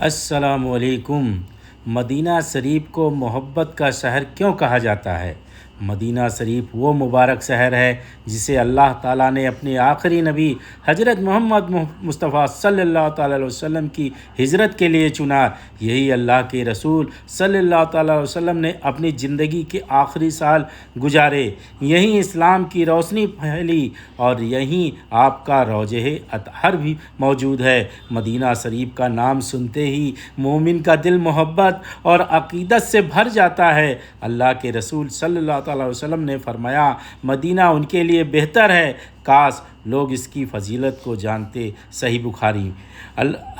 السلام علیکم۔ مدینہ شریف کو محبت کا شہر کیوں کہا جاتا ہے؟ مدینہ شریف وہ مبارک شہر ہے جسے اللہ تعالیٰ نے اپنے آخری نبی حضرت محمد مصطفیٰ صلی اللہ تعالیٰ علیہ وسلم کی ہجرت کے لیے چنا۔ یہی اللہ کے رسول صلی اللہ تعالیٰ علیہ وسلم نے اپنی زندگی کے آخری سال گزارے، یہیں اسلام کی روشنی پھیلی اور یہیں آپ کا روضہ اطہر بھی موجود ہے۔ مدینہ شریف کا نام سنتے ہی مومن کا دل محبت اور عقیدت سے بھر جاتا ہے۔ اللہ کے رسول صلی اللہ تعالیٰ علیہ وسلم نے فرمایا، مدینہ ان کے لیے بہتر ہے، کاش لوگ اس کی فضیلت کو جانتے۔ صحیح بخاری۔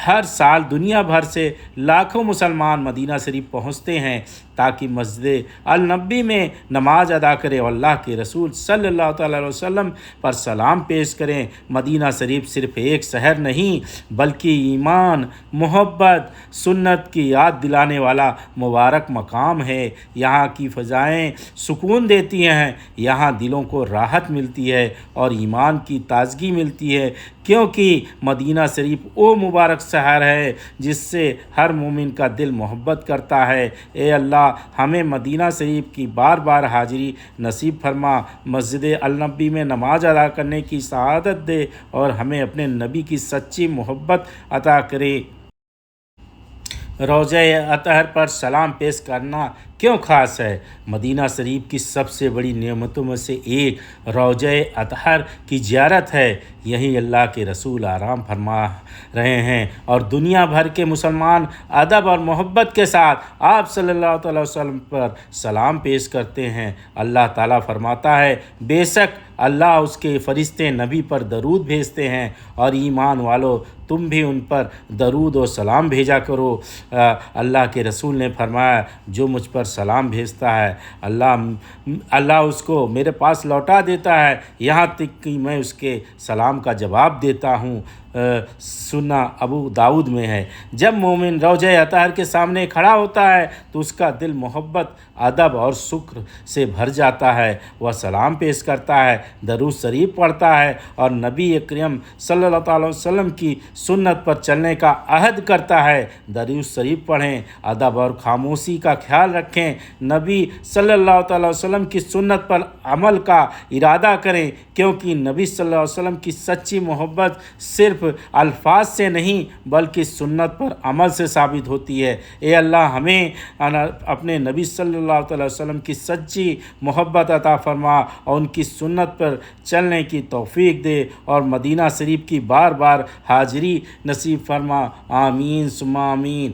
ہر سال دنیا بھر سے لاکھوں مسلمان مدینہ شریف پہنچتے ہیں تاکہ مسجد النبی میں نماز ادا کریں اور اللہ کے رسول صلی اللہ تعالیٰ علیہ وسلم پر سلام پیش کریں۔ مدینہ شریف صرف ایک شہر نہیں بلکہ ایمان، محبت، سنت کی یاد دلانے والا مبارک مقام ہے۔ یہاں کی فضائیں سکون دیتی ہیں، یہاں دلوں کو راحت ملتی ہے اور ایمان کی تازگی ملتی ہے، کیونکہ مدینہ شریف وہ مبارک شہر ہے جس سے ہر مومن کا دل محبت کرتا ہے۔ اے اللہ، ہمیں مدینہ شریف کی بار بار حاضری نصیب فرما، مسجد النبی میں نماز ادا کرنے کی سعادت دے اور ہمیں اپنے نبی کی سچی محبت عطا کرے۔ روضہ اطہر پر سلام پیش کرنا کیوں خاص ہے؟ مدینہ شریف کی سب سے بڑی نعمتوں میں سے ایک روضہ اطہر کی زیارت ہے۔ یہیں اللہ کے رسول آرام فرما رہے ہیں اور دنیا بھر کے مسلمان ادب اور محبت کے ساتھ آپ صلی اللہ تعالیٰ وسلم پر سلام پیش کرتے ہیں۔ اللہ تعالیٰ فرماتا ہے، بے شک اللہ اس کے فرشتے نبی پر درود بھیجتے ہیں اور ایمان والو تم بھی ان پر درود و سلام بھیجا کرو۔ اللہ کے رسول نے فرمایا، جو مجھ پر سلام بھیجتا ہے اللہ اس کو میرے پاس لوٹا دیتا ہے، یہاں تک کہ میں اس کے سلام کا جواب دیتا ہوں۔ سنن ابو داؤد میں ہے۔ جب مومن روضہ اطہر کے سامنے کھڑا ہوتا ہے تو اس کا دل محبت، ادب اور شکر سے بھر جاتا ہے۔ وہ سلام پیش کرتا ہے، درود شریف پڑھتا ہے اور نبی کریم صلی اللہ تعالیٰ وسلم کی سنت پر چلنے کا عہد کرتا ہے۔ درود شریف پڑھیں، ادب اور خاموشی کا خیال رکھیں، نبی صلی اللہ تعالیٰ وسلم کی سنت پر عمل کا ارادہ کریں، کیونکہ نبی صلی اللہ علیہ وسلم کی سچی محبت صرف الفاظ سے نہیں بلکہ سنت پر عمل سے ثابت ہوتی ہے۔ اے اللہ، ہمیں اپنے نبی صلی اللہ تعالیٰ وسلم کی سچی محبت عطا فرما اور ان کی سنت پر چلنے کی توفیق دے اور مدینہ شریف کی بار بار حاضری نصیب فرما، آمین ثم آمین۔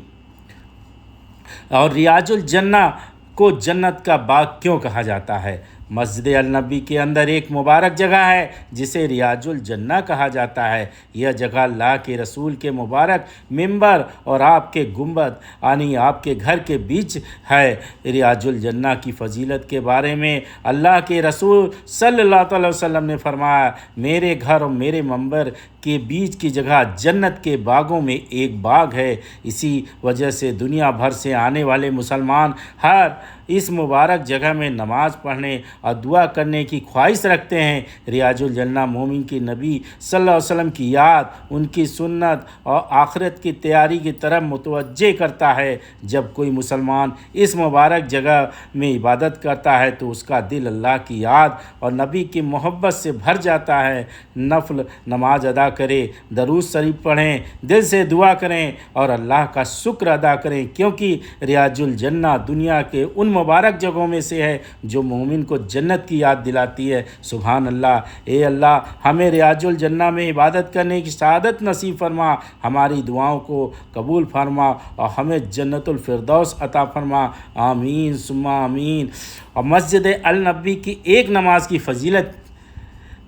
اور ریاض الجنہ کو جنت کا باغ کیوں کہا جاتا ہے؟ مسجد النبی کے اندر ایک مبارک جگہ ہے جسے ریاض الجنہ کہا جاتا ہے۔ یہ جگہ اللہ کے رسول کے مبارک منبر اور آپ کے گنبد یعنی آپ کے گھر کے بیچ ہے۔ ریاض الجنہ کی فضیلت کے بارے میں اللہ کے رسول صلی اللہ تعالیٰ وسلم نے فرمایا، میرے گھر اور میرے منبر کے بیچ کی جگہ جنت کے باغوں میں ایک باغ ہے۔ اسی وجہ سے دنیا بھر سے آنے والے مسلمان ہر اس مبارک جگہ میں نماز پڑھنے اور دعا کرنے کی خواہش رکھتے ہیں۔ ریاض الجنہ مومن کی نبی صلی اللہ علیہ وسلم کی یاد، ان کی سنت اور آخرت کی تیاری کی طرف متوجہ کرتا ہے۔ جب کوئی مسلمان اس مبارک جگہ میں عبادت کرتا ہے تو اس کا دل اللہ کی یاد اور نبی کی محبت سے بھر جاتا ہے۔ نفل نماز ادا کریں، درود شریف پڑھیں، دل سے دعا کریں اور اللہ کا شکر ادا کریں، کیونکہ ریاض الجنہ دنیا کے ان مبارک جگہوں میں سے ہے جو مومن کو جنت کی یاد دلاتی ہے۔ سبحان اللہ۔ اے اللہ، ہمیں ریاض الجنہ میں عبادت کرنے کی سعادت نصیب فرما، ہماری دعاؤں کو قبول فرما اور ہمیں جنت الفردوس عطا فرما، آمین ثم آمین۔ اور مسجد النبی کی ایک نماز کی فضیلت،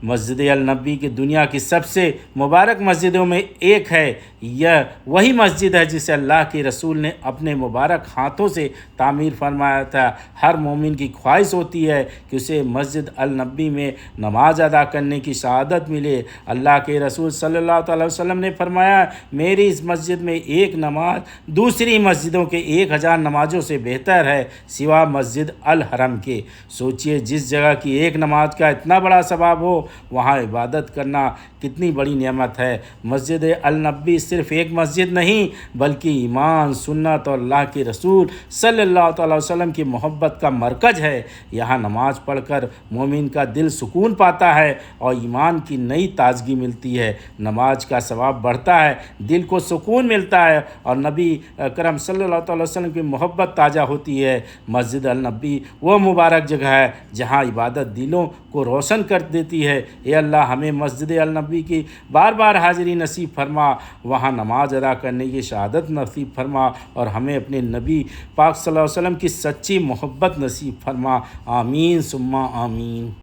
مسجد النبی کی دنیا کی سب سے مبارک مسجدوں میں ایک ہے۔ یہ وہی مسجد ہے جسے اللہ کے رسول نے اپنے مبارک ہاتھوں سے تعمیر فرمایا تھا۔ ہر مومن کی خواہش ہوتی ہے کہ اسے مسجد النبی میں نماز ادا کرنے کی سعادت ملے۔ اللہ کے رسول صلی اللہ تعالیٰ وسلم نے فرمایا، میری اس مسجد میں ایک نماز دوسری مسجدوں کے 1000 نمازوں سے بہتر ہے سوا مسجد الحرم کے۔ سوچئے، جس جگہ کی ایک نماز کا اتنا بڑا ثواب ہو وہاں عبادت کرنا کتنی بڑی نعمت ہے۔ مسجد النبی صرف ایک مسجد نہیں بلکہ ایمان، سنت اور اللہ کے رسول صلی اللہ تعالی وسلم کی محبت کا مرکز ہے۔ یہاں نماز پڑھ کر مومن کا دل سکون پاتا ہے اور ایمان کی نئی تازگی ملتی ہے۔ نماز کا ثواب بڑھتا ہے، دل کو سکون ملتا ہے اور نبی کرم صلی اللہ تعالی وسلم کی محبت تازہ ہوتی ہے۔ مسجد النبی وہ مبارک جگہ ہے جہاں عبادت دلوں کو روشن کر دیتی ہے۔ اے اللہ ہمیں مسجد النبی کی بار بار حاضری نصیب فرما، وہاں نماز ادا کرنے کی شہادت نصیب فرما اور ہمیں اپنے نبی پاک صلی اللہ علیہ وسلم کی سچی محبت نصیب فرما۔ آمین ثم آمین۔